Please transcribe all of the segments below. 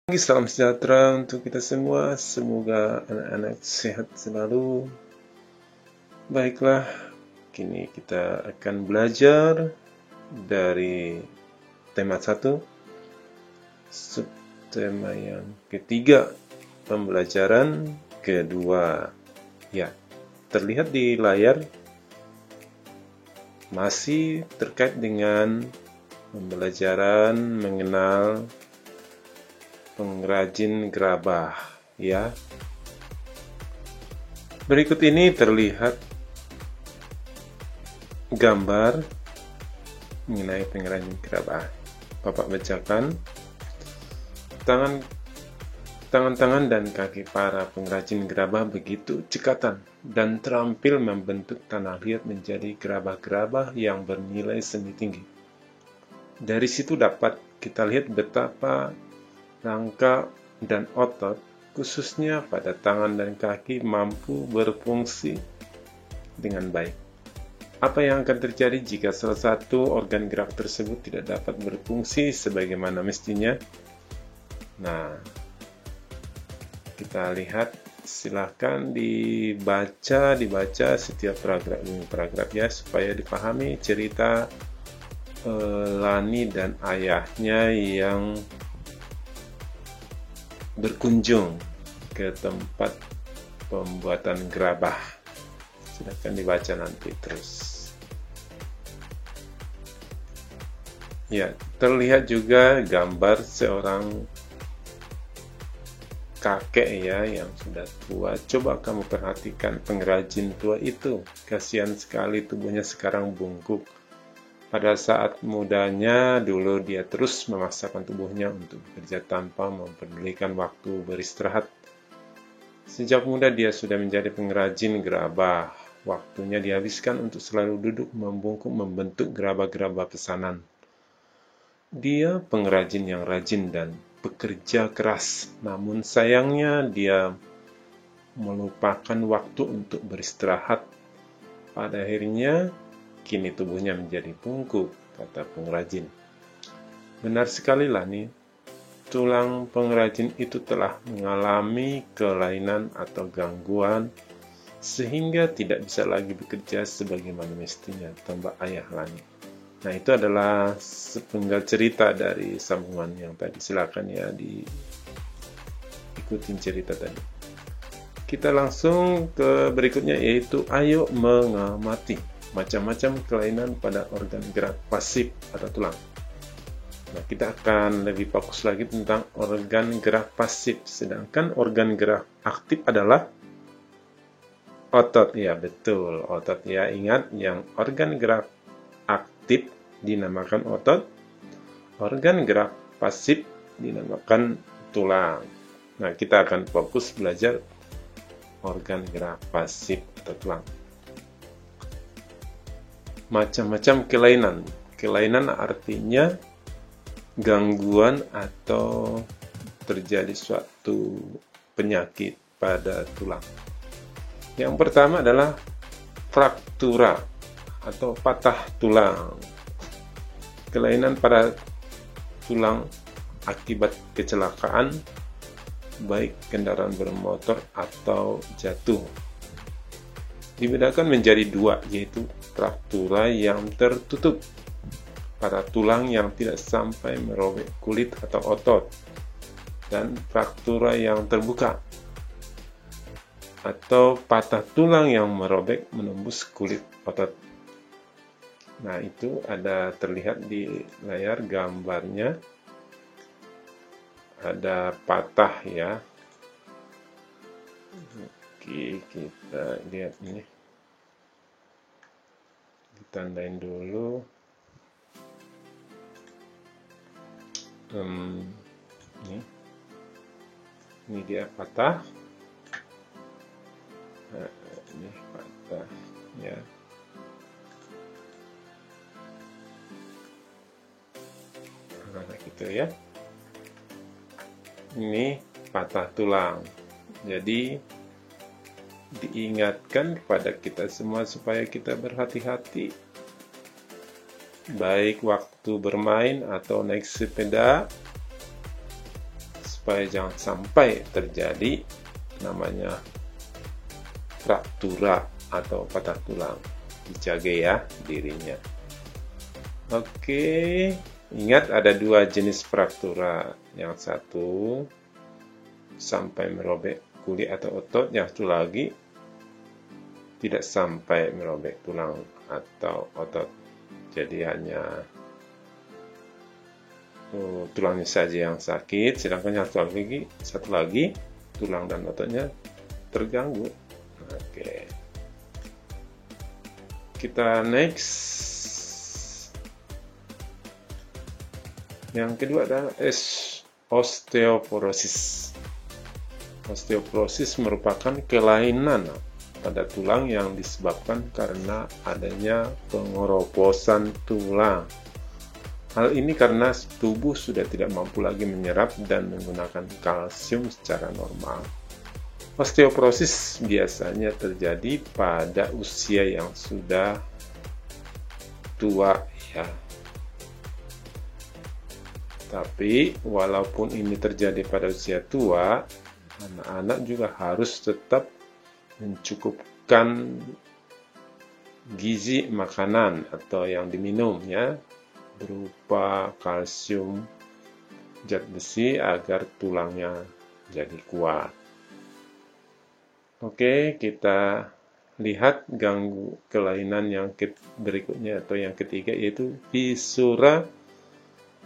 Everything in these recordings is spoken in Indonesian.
Salam sejahtera untuk kita semua. Semoga anak-anak sehat selalu. Baiklah, kini kita akan belajar dari tema 1, subtema yang ketiga, pembelajaran kedua. Ya, terlihat di layar masih terkait dengan pembelajaran mengenal pengrajin gerabah, ya. Berikut ini terlihat gambar mengenai pengrajin gerabah. Bapak bacakan. Tangan-tangan dan kaki para pengrajin gerabah begitu cekatan dan terampil membentuk tanah liat menjadi gerabah-gerabah yang bernilai seni tinggi. Dari situ dapat kita lihat betapa rangka dan otot, khususnya pada tangan dan kaki, mampu berfungsi dengan baik. Apa yang akan terjadi jika salah satu organ gerak tersebut tidak dapat berfungsi sebagaimana mestinya? Nah, kita lihat, silahkan dibaca setiap paragraf demi paragraf ya, supaya dipahami cerita Lani dan ayahnya yang berkunjung ke tempat pembuatan gerabah. Silahkan dibaca nanti terus. Ya, terlihat juga gambar seorang kakek ya yang sudah tua. Coba kamu perhatikan pengrajin tua itu. Kasihan sekali tubuhnya sekarang bungkuk. Pada saat mudanya dulu dia terus memaksakan tubuhnya untuk bekerja tanpa mempedulikan waktu beristirahat. Sejak muda dia sudah menjadi pengrajin gerabah. Waktunya dihabiskan untuk selalu duduk membungkuk membentuk gerabah-gerabah pesanan. Dia pengrajin yang rajin dan bekerja keras, namun sayangnya dia melupakan waktu untuk beristirahat. Pada akhirnya kini tubuhnya menjadi bungkuk, kata pengrajin. Benar sekali Lani, tulang pengrajin itu telah mengalami kelainan atau gangguan sehingga tidak bisa lagi bekerja sebagaimana mestinya, tambah ayah Lani. Nah, itu adalah sepenggal cerita dari sambungan yang tadi. Silakan ya diikutin cerita tadi. Kita langsung ke berikutnya, yaitu ayo mengamati macam-macam kelainan pada organ gerak pasif atau tulang. Nah, kita akan lebih fokus lagi tentang organ gerak pasif, sedangkan organ gerak aktif adalah otot. Ya, betul, otot ya. Ingat, yang organ gerak aktif dinamakan otot, organ gerak pasif dinamakan tulang. Nah, kita akan fokus belajar organ gerak pasif atau tulang. Macam-macam kelainan. Kelainan artinya gangguan atau terjadi suatu penyakit pada tulang. Yang pertama adalah fraktura atau patah tulang. Kelainan pada tulang akibat kecelakaan, baik kendaraan bermotor atau jatuh. Dibedakan menjadi dua, yaitu fraktura yang tertutup pada tulang yang tidak sampai merobek kulit atau otot, dan fraktura yang terbuka atau patah tulang yang merobek menembus kulit otot. Nah, itu ada terlihat di layar gambarnya, ada patah ya. Oke, kita lihat ini, ditandain dulu. Ini dia patah. Nah, ini patah ya. Nah, gitu ya. Ini patah tulang. Jadi diingatkan kepada kita semua supaya kita berhati-hati, baik waktu bermain atau naik sepeda, supaya jangan sampai terjadi namanya fraktura atau patah tulang. Dijaga ya dirinya. Oke, ingat ada dua jenis fraktura. Yang satu sampai merobek kulit atau otot, yang satu lagi tidak sampai merobek tulang atau otot. Jadi hanya tulangnya saja yang sakit, sedangkan yang satu lagi tulang dan ototnya terganggu. Oke. Kita next. Yang kedua adalah osteoporosis. Osteoporosis merupakan kelainan pada tulang yang disebabkan karena adanya pengeroposan tulang. Hal ini karena tubuh sudah tidak mampu lagi menyerap dan menggunakan kalsium secara normal. Osteoporosis biasanya terjadi pada usia yang sudah tua ya. Tapi walaupun ini terjadi pada usia tua, anak-anak juga harus tetap mencukupkan gizi makanan atau yang diminum ya, berupa kalsium, zat besi agar tulangnya jadi kuat. Oke, kita lihat kelainan yang berikutnya atau yang ketiga, yaitu fisura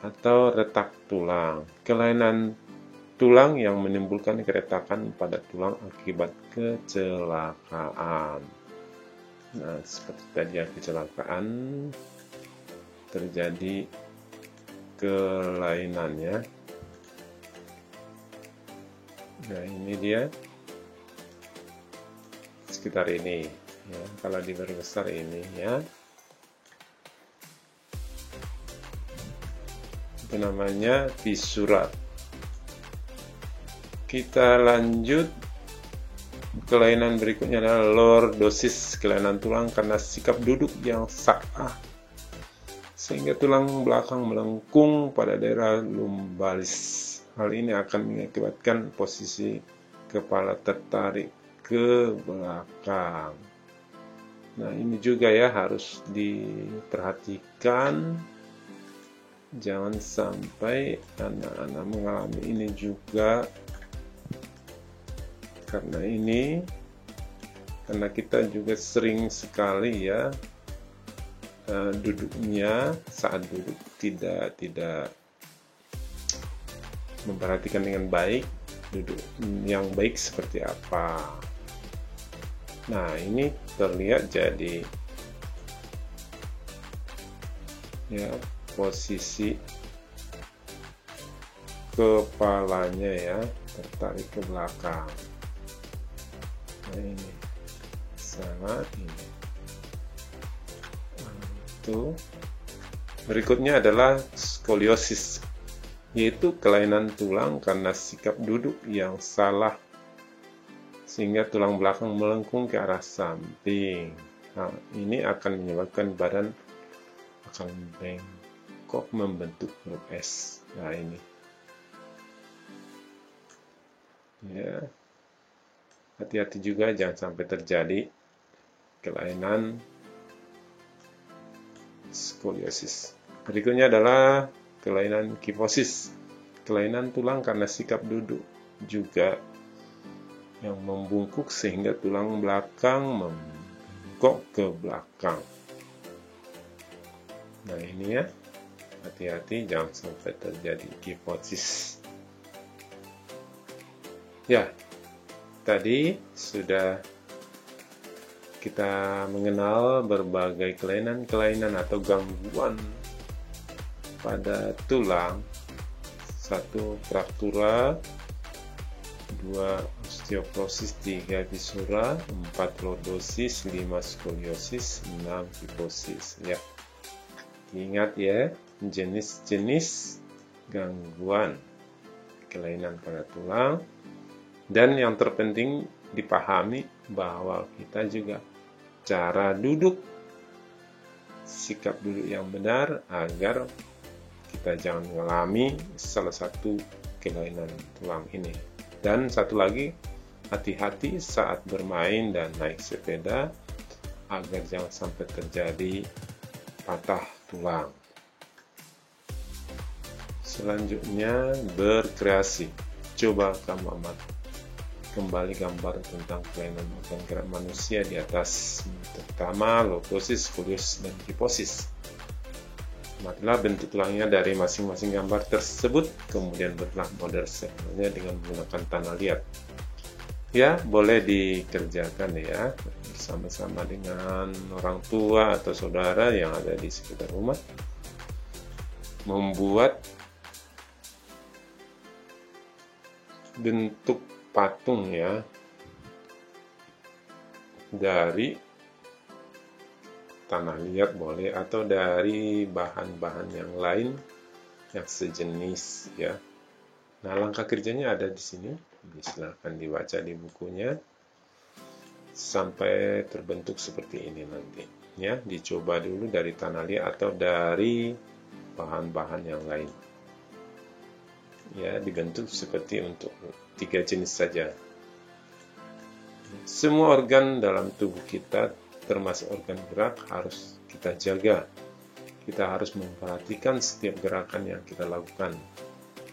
atau retak tulang. Kelainan tulang yang menimbulkan keretakan pada tulang akibat kecelakaan. Nah, seperti tadi ya, kecelakaan terjadi kelainannya. Nah, ini dia sekitar ini ya, kalau diperbesar ini ya, itu namanya fisura. Kita lanjut, kelainan berikutnya adalah lordosis, kelainan tulang karena sikap duduk yang salah sehingga tulang belakang melengkung pada daerah lumbalis. Hal ini akan mengakibatkan posisi kepala tertarik ke belakang. Nah, ini juga ya harus diperhatikan. Jangan sampai anak-anak mengalami ini juga. Karena kita juga sering sekali ya duduknya, saat duduk tidak memperhatikan dengan baik duduk yang baik seperti apa. Nah, ini terlihat jadi ya posisi kepalanya ya tertarik ke belakang. Nah, ini sama ini. Itu berikutnya adalah skoliosis, yaitu kelainan tulang karena sikap duduk yang salah sehingga tulang belakang melengkung ke arah samping. Nah, ini akan menyebabkan badan akan bengkok membentuk huruf S. Nah, ini ya, hati-hati juga jangan sampai terjadi kelainan skoliosis. Berikutnya adalah kelainan kifosis, kelainan tulang karena sikap duduk juga yang membungkuk sehingga tulang belakang membengkok ke belakang. Nah, ini ya, hati-hati jangan sampai terjadi kifosis. Ya, tadi sudah kita mengenal berbagai kelainan-kelainan atau gangguan pada tulang. 1. Fraktura, 2. Osteoporosis, 3. Fisura, 4. Lordosis, 5. Skoliosis, 6. kifosis. Ya, ingat ya jenis-jenis gangguan kelainan pada tulang, dan yang terpenting dipahami bahwa kita juga cara duduk, sikap duduk yang benar agar kita jangan mengalami salah satu kelainan tulang ini. Dan satu lagi, hati-hati saat bermain dan naik sepeda agar jangan sampai terjadi patah tulang. Selanjutnya, berkreasi. Coba kamu amati kembali gambar tentang kelainan organ gerak manusia di atas, terutama lordosis, skoliosis, dan kifosis. Amatilah bentuk tulangnya dari masing-masing gambar tersebut, kemudian buatlah model sampelnya dengan menggunakan tanah liat. Ya, boleh dikerjakan ya, bersama-sama dengan orang tua atau saudara yang ada di sekitar rumah. Membuat bentuk patung ya, dari tanah liat boleh, atau dari bahan-bahan yang lain yang sejenis ya. Nah, langkah kerjanya ada di sini, silahkan dibaca di bukunya sampai terbentuk seperti ini nanti ya. Dicoba dulu dari tanah liat atau dari bahan-bahan yang lain ya, dibentuk seperti untuk 3 jenis saja. Semua organ dalam tubuh kita termasuk organ gerak harus kita jaga. Kita harus memperhatikan setiap gerakan yang kita lakukan.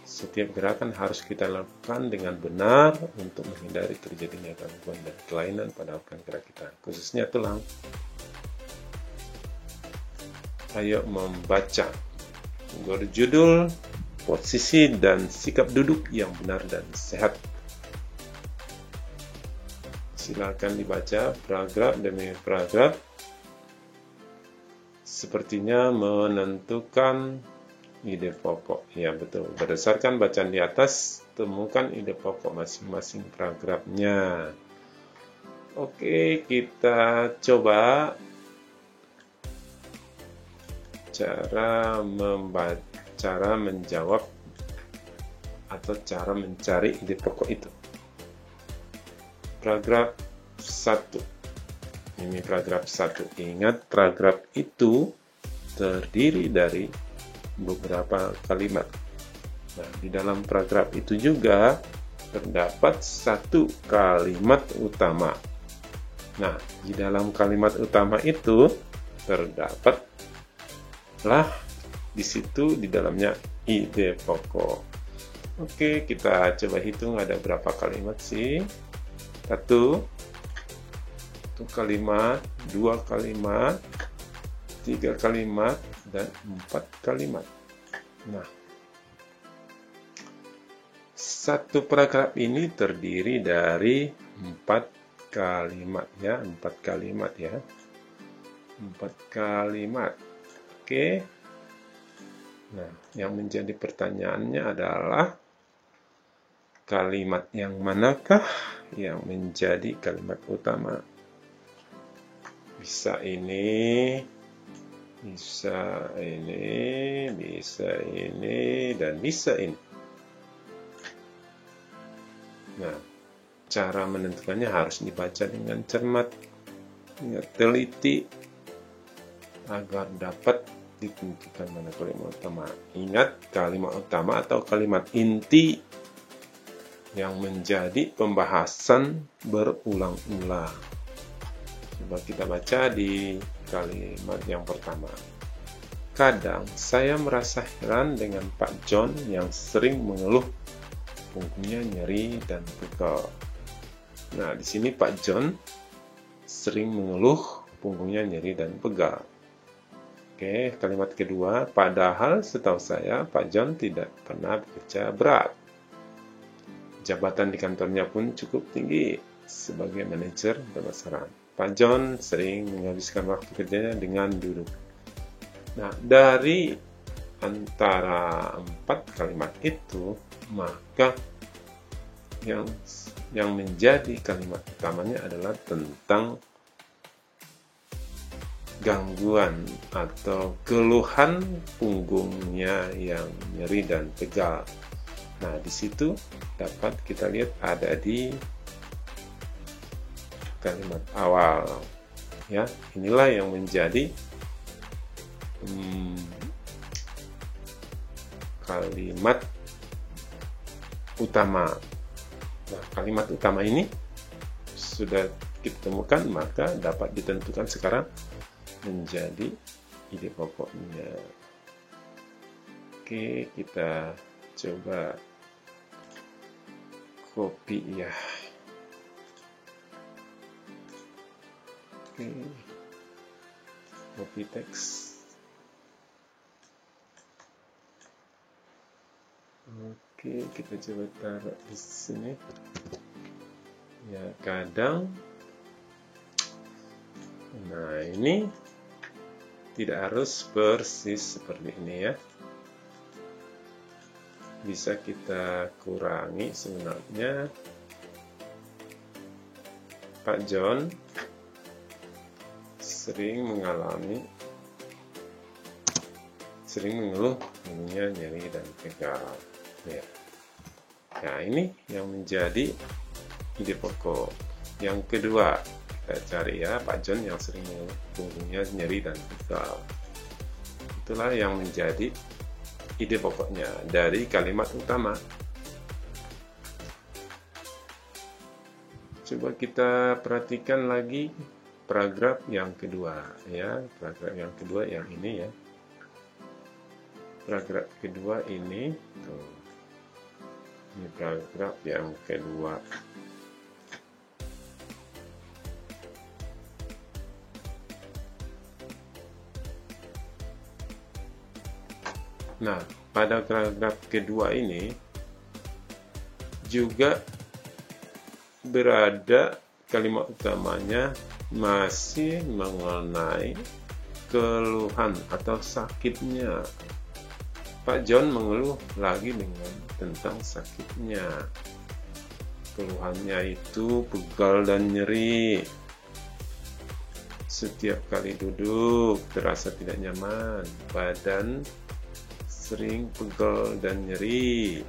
Setiap gerakan harus kita lakukan dengan benar untuk menghindari terjadinya gangguan dan kelainan pada organ gerak kita, khususnya tulang. Ayo membaca. Berjudul posisi dan sikap duduk yang benar dan sehat. Silakan dibaca paragraf demi paragraf. Sepertinya menentukan ide pokok. Ya betul, berdasarkan bacaan di atas, temukan ide pokok masing-masing paragrafnya. Oke, kita coba cara menjawab atau cara mencari ide pokok itu. Paragraf 1. Ini paragraf 1. Ingat, paragraf itu terdiri dari beberapa kalimat. Nah, di dalam paragraf itu juga terdapat satu kalimat utama. Nah, di dalam kalimat utama itu terdapatlah di situ di dalamnya ide pokok. Oke, kita coba hitung ada berapa kalimat sih? 1 kalimat, 2 kalimat, 3 kalimat, dan 4 kalimat. Nah, satu paragraf ini terdiri dari 4 kalimat ya, 4 kalimat ya. 4 kalimat. Oke. Nah, yang menjadi pertanyaannya adalah kalimat yang manakah yang menjadi kalimat utama? Bisa ini, bisa ini, bisa ini, dan bisa ini. Nah, cara menentukannya harus dibaca dengan cermat, teliti, agar dapat ditentukan mana kalimat utama. Ingat, kalimat utama atau kalimat inti yang menjadi pembahasan berulang-ulang. Coba kita baca di kalimat yang pertama. Kadang saya merasa heran dengan Pak John yang sering mengeluh punggungnya nyeri dan pegal. Nah, di sini Pak John sering mengeluh punggungnya nyeri dan pegal. Oke, kalimat kedua. Padahal setahu saya Pak John tidak pernah bekerja berat. Jabatan di kantornya pun cukup tinggi sebagai manajer pemasaran. Pak John sering menghabiskan waktu kerjanya dengan duduk. Nah, dari antara 4 kalimat itu, maka yang menjadi kalimat utamanya adalah tentang gangguan atau keluhan punggungnya yang nyeri dan pegal. Nah, di situ dapat kita lihat ada di kalimat awal. Ya, inilah yang menjadi kalimat utama. Nah, kalimat utama ini sudah kita temukan, maka dapat ditentukan sekarang menjadi ide pokoknya. Oke, kita coba copy ya. Oke, copy teks. Oke, kita coba taruh di sini. Ya, kadang. Nah, ini tidak harus persis seperti ini ya. Bisa kita kurangi sebenarnya. Pak John sering mengeluh punggungnya nyeri dan pegal. Ya. Nah, ini yang menjadi ide pokok. Yang kedua, kita cari ya, Pak John yang sering mengeluh punggungnya nyeri dan pegal. Itulah yang menjadi ide pokoknya dari kalimat utama. Coba kita perhatikan lagi paragraf yang kedua ya, paragraf yang kedua yang ini ya. Paragraf kedua ini tuh. Ini paragraf yang kedua. Nah, pada paragraf kedua ini juga berada kalimat utamanya masih mengenai keluhan atau sakitnya. Pak John mengeluh lagi tentang sakitnya. Keluhannya itu pegal dan nyeri. Setiap kali duduk terasa tidak nyaman, badan sering pegal dan nyeri.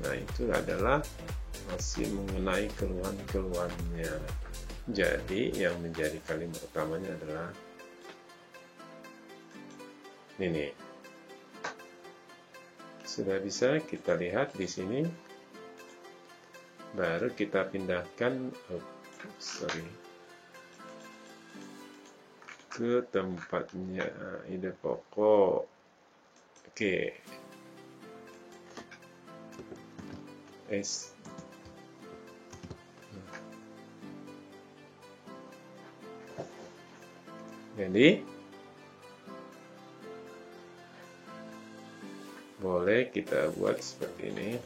Nah, itu adalah masih mengenai keluhan-keluhannya. Jadi, yang menjadi kalimat utamanya adalah ini. Sudah bisa kita lihat di sini. Baru kita pindahkan ke tempatnya ide pokok. Oke. Jadi boleh kita buat seperti ini,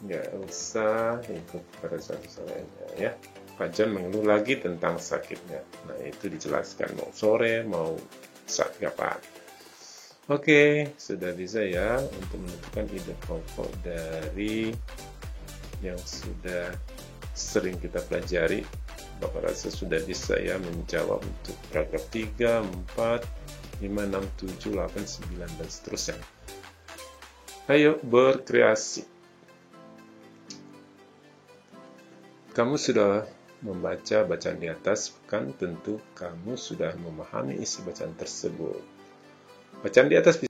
nggak usah ikut pada satu lainnya ya. Pak John mengeluh lagi tentang sakitnya. Nah, itu dijelaskan mau sore mau saat kapan. Oke, sudah bisa ya untuk menentukan ide pokok dari yang sudah sering kita pelajari. Bapak rasa sudah bisa ya menjawab untuk paragraf 3, 4, 5, 6, 7, 8, 9, dan seterusnya. Ayo berkreasi. Kamu sudah membaca bacaan di atas, bukan? Tentu kamu sudah memahami isi bacaan tersebut. Bacaan di atas